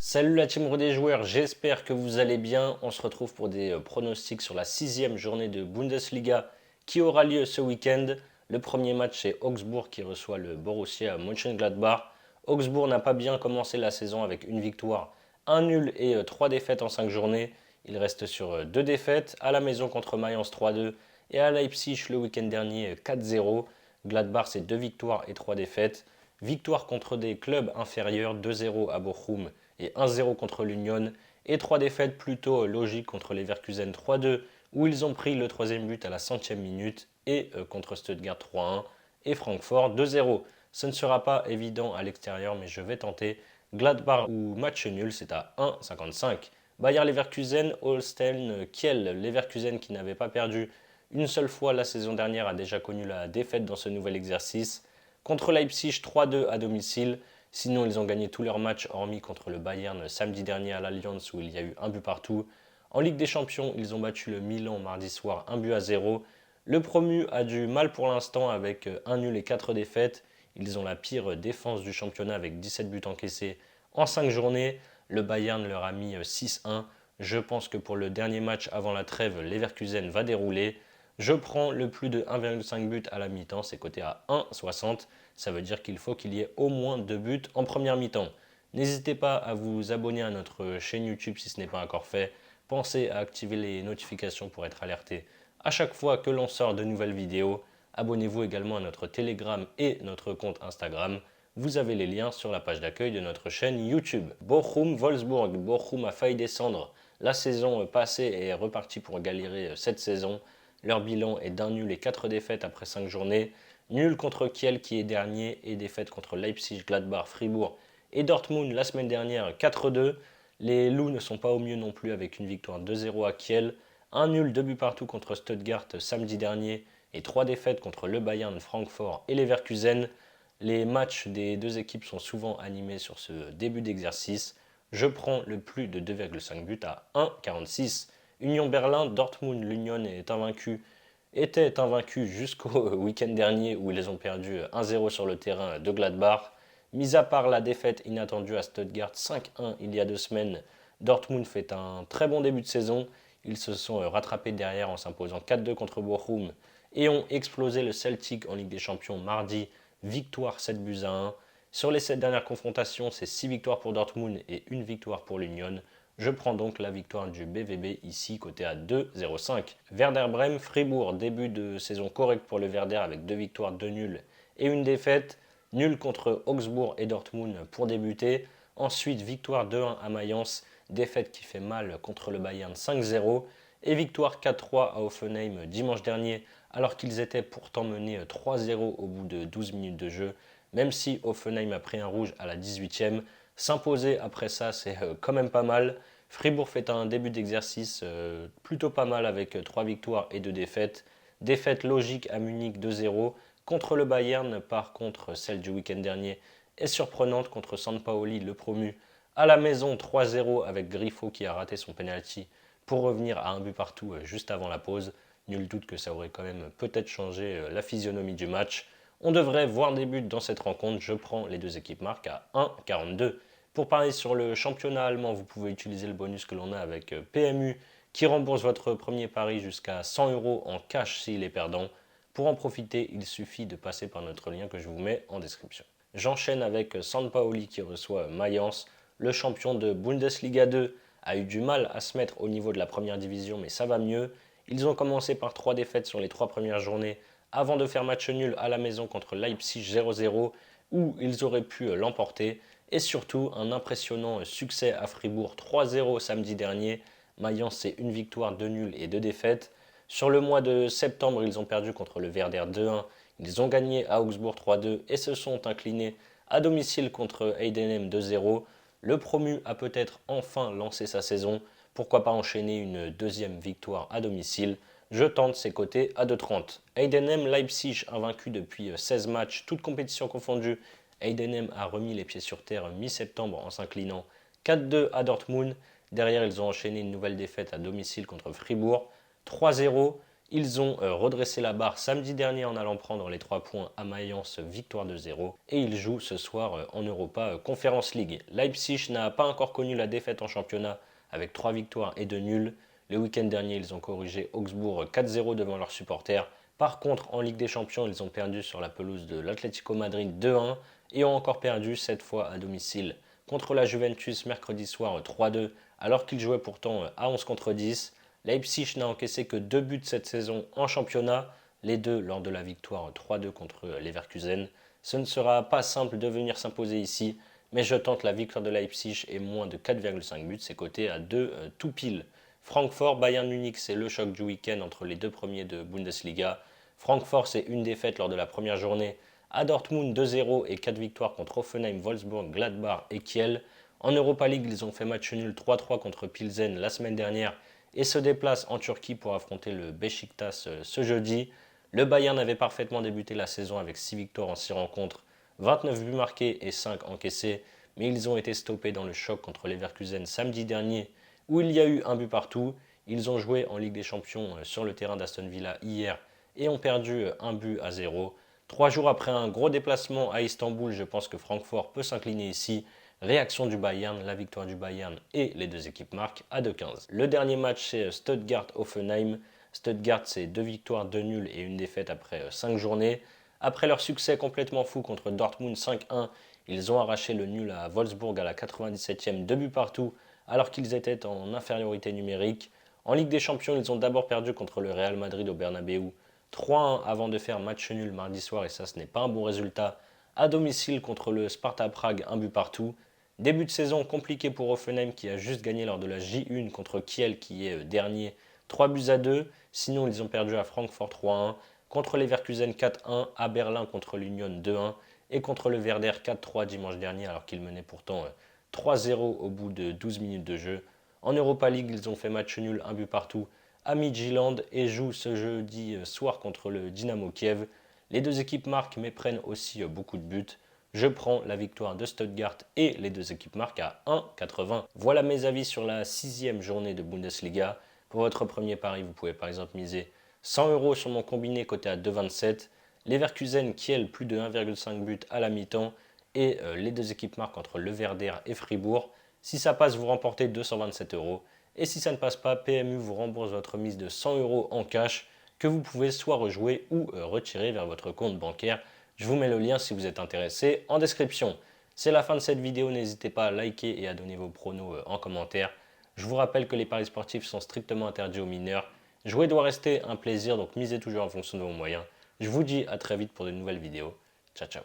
Salut la team des joueurs, j'espère que vous allez bien. On se retrouve pour des pronostics sur la 6e journée de Bundesliga qui aura lieu ce week-end. Le premier match c'est Augsbourg qui reçoit le Borussia Mönchengladbach. Augsbourg n'a pas bien commencé la saison avec une victoire, un nul et 3 défaites en 5 journées. Il reste sur 2 défaites à la maison contre Mayence 3-2 et à Leipzig le week-end dernier 4-0. Gladbach c'est 2 victoires et 3 défaites. Victoire contre des clubs inférieurs 2-0 à Bochum et 1-0 contre l'Union, et 3 défaites plutôt logiques contre les Leverkusen 3-2, où ils ont pris le troisième but à la centième minute, et contre Stuttgart 3-1, et Francfort 2-0. Ce ne sera pas évident à l'extérieur, mais je vais tenter. Gladbach ou match nul, c'est à 1,55. Bayer Leverkusen, Holstein Kiel. Leverkusen qui n'avait pas perdu une seule fois la saison dernière a déjà connu la défaite dans ce nouvel exercice. Contre Leipzig 3-2 à domicile. Sinon, ils ont gagné tous leurs matchs, hormis contre le Bayern samedi dernier à l'Allianz où il y a eu un but partout. En Ligue des Champions, ils ont battu le Milan mardi soir 1-0. Le promu a du mal pour l'instant avec un nul et 4 défaites. Ils ont la pire défense du championnat avec 17 buts encaissés en 5 journées. Le Bayern leur a mis 6-1. Je pense que pour le dernier match avant la trêve, Leverkusen va dérouler. Je prends le plus de 1,5 but à la mi-temps, c'est coté à 1,60. Ça veut dire qu'il faut qu'il y ait au moins 2 buts en première mi-temps. N'hésitez pas à vous abonner à notre chaîne YouTube si ce n'est pas encore fait. Pensez à activer les notifications pour être alerté à chaque fois que l'on sort de nouvelles vidéos. Abonnez-vous également à notre Telegram et notre compte Instagram. Vous avez les liens sur la page d'accueil de notre chaîne YouTube. Bochum-Wolfsburg. Bochum a failli descendre la saison passée et est reparti pour galérer cette saison. Leur bilan est d'un nul et 4 défaites après 5 journées. Nul contre Kiel qui est dernier et défaite contre Leipzig, Gladbach, Fribourg et Dortmund la semaine dernière 4-2. Les Loups ne sont pas au mieux non plus avec une victoire 2-0 à Kiel, un nul 2 buts partout contre Stuttgart samedi dernier et 3 défaites contre le Bayern, Francfort et Leverkusen. Les matchs des deux équipes sont souvent animés sur ce début d'exercice. Je prends le plus de 2,5 buts à 1,46. Union Berlin, Dortmund, l'Union était invaincu jusqu'au week-end dernier où ils ont perdu 1-0 sur le terrain de Gladbach. Mis à part la défaite inattendue à Stuttgart 5-1 il y a 2 semaines, Dortmund fait un très bon début de saison. Ils se sont rattrapés derrière en s'imposant 4-2 contre Bochum et ont explosé le Celtic en Ligue des Champions mardi, victoire 7 buts à 1. Sur les 7 dernières confrontations, c'est 6 victoires pour Dortmund et 1 victoire pour l'Union. Je prends donc la victoire du BVB ici, côté à 2,05. Werder Bremen, Fribourg, début de saison correct pour le Werder avec 2 victoires, 2 nuls et une défaite. Nul contre Augsbourg et Dortmund pour débuter. Ensuite, victoire 2-1 à Mayence, défaite qui fait mal contre le Bayern 5-0. Et victoire 4-3 à Hoffenheim dimanche dernier, alors qu'ils étaient pourtant menés 3-0 au bout de 12 minutes de jeu. Même si Hoffenheim a pris un rouge à la 18e, s'imposer après ça, c'est quand même pas mal. Fribourg fait un début d'exercice plutôt pas mal avec 3 victoires et 2 défaites. Défaite logique à Munich 2-0. Contre le Bayern, par contre, celle du week-end dernier est surprenante contre Sampaoli, le promu. À la maison 3-0 avec Griffo qui a raté son penalty pour revenir à un but partout juste avant la pause. Nul doute que ça aurait quand même peut-être changé la physionomie du match. On devrait voir des buts dans cette rencontre. Je prends les deux équipes marques à 1,42. Pour parier sur le championnat allemand, vous pouvez utiliser le bonus que l'on a avec PMU qui rembourse votre premier pari jusqu'à 100 euros en cash s'il est perdant. Pour en profiter, il suffit de passer par notre lien que je vous mets en description. J'enchaîne avec Sampaoli qui reçoit Mayence. Le champion de Bundesliga 2 a eu du mal à se mettre au niveau de la première division, mais ça va mieux. Ils ont commencé par 3 défaites sur les 3 premières journées avant de faire match nul à la maison contre Leipzig 0-0 où ils auraient pu l'emporter. Et surtout un impressionnant succès à Fribourg 3-0 samedi dernier. Mayence c'est une victoire, 2 nuls et 2 défaites. Sur le mois de septembre, ils ont perdu contre le Werder 2-1. Ils ont gagné à Augsbourg 3-2 et se sont inclinés à domicile contre Heidenheim 2-0. Le promu a peut-être enfin lancé sa saison. Pourquoi pas enchaîner une deuxième victoire à domicile? Je tente ses côtés à 2,30. Heidenheim Leipzig invaincu depuis 16 matchs, toutes compétitions confondues. Heidenheim a remis les pieds sur terre mi-septembre en s'inclinant 4-2 à Dortmund. Derrière, ils ont enchaîné une nouvelle défaite à domicile contre Fribourg. 3-0. Ils ont redressé la barre samedi dernier en allant prendre les 3 points à Mayence, victoire de 0. Et ils jouent ce soir en Europa Conference League. Leipzig n'a pas encore connu la défaite en championnat avec 3 victoires et 2 nuls. Le week-end dernier, ils ont corrigé Augsbourg 4-0 devant leurs supporters. Par contre, en Ligue des Champions, ils ont perdu sur la pelouse de l'Atlético Madrid 2-1 et ont encore perdu cette fois à domicile contre la Juventus mercredi soir 3-2 alors qu'ils jouaient pourtant à 11 contre 10. Leipzig n'a encaissé que 2 buts cette saison en championnat, les deux lors de la victoire 3-2 contre Leverkusen. Ce ne sera pas simple de venir s'imposer ici, mais je tente la victoire de Leipzig et moins de 4,5 buts, c'est coté à 2 tout pile. Francfort, Bayern Munich, c'est le choc du week-end entre les deux premiers de Bundesliga. Francfort, c'est une défaite lors de la première journée. À Dortmund, 2-0 et 4 victoires contre Hoffenheim, Wolfsburg, Gladbach et Kiel. En Europa League, ils ont fait match nul 3-3 contre Pilsen la semaine dernière et se déplacent en Turquie pour affronter le Beşiktaş ce jeudi. Le Bayern avait parfaitement débuté la saison avec 6 victoires en 6 rencontres, 29 buts marqués et 5 encaissés, mais ils ont été stoppés dans le choc contre Leverkusen samedi dernier où il y a eu un but partout. Ils ont joué en Ligue des Champions sur le terrain d'Aston Villa hier et ont perdu 1-0. 3 jours après un gros déplacement à Istanbul, je pense que Francfort peut s'incliner ici. Réaction du Bayern, la victoire du Bayern et les deux équipes marquent à 2-15. Le dernier match, c'est Stuttgart-Offenheim. Stuttgart, c'est 2 victoires, 2 nuls et une défaite après 5 journées. Après leur succès complètement fou contre Dortmund 5-1, ils ont arraché le nul à Wolfsburg à la 97e, 2 buts partout, alors qu'ils étaient en infériorité numérique. En Ligue des Champions, ils ont d'abord perdu contre le Real Madrid au Bernabeu 3-1 avant de faire match nul mardi soir, et ça, ce n'est pas un bon résultat. À domicile contre le Sparta Prague, un but partout. Début de saison compliqué pour Hoffenheim qui a juste gagné lors de la J1 contre Kiel qui est dernier 3-2. Sinon, ils ont perdu à Francfort 3-1, contre Leverkusen 4-1, à Berlin contre l'Union 2-1 et contre le Werder 4-3 dimanche dernier alors qu'ils menaient pourtant 3-0 au bout de 12 minutes de jeu. En Europa League, ils ont fait match nul, un but partout à Midtjylland et jouent ce jeudi soir contre le Dynamo Kiev. Les deux équipes marquent mais prennent aussi beaucoup de buts. Je prends la victoire de Stuttgart et les deux équipes marquent à 1,80. Voilà mes avis sur la 6e journée de Bundesliga. Pour votre premier pari, vous pouvez par exemple miser 100 € sur mon combiné coté à 2,27. Leverkusen, Kiel, plus de 1,5 buts à la mi-temps. Et les deux équipes marquent entre le Werder et Fribourg. Si ça passe, vous remportez 227 €. Et si ça ne passe pas, PMU vous rembourse votre mise de 100 € en cash que vous pouvez soit rejouer ou retirer vers votre compte bancaire. Je vous mets le lien si vous êtes intéressé en description. C'est la fin de cette vidéo, n'hésitez pas à liker et à donner vos pronos en commentaire. Je vous rappelle que les paris sportifs sont strictement interdits aux mineurs. Jouer doit rester un plaisir, donc misez toujours en fonction de vos moyens. Je vous dis à très vite pour de nouvelles vidéos. Ciao ciao.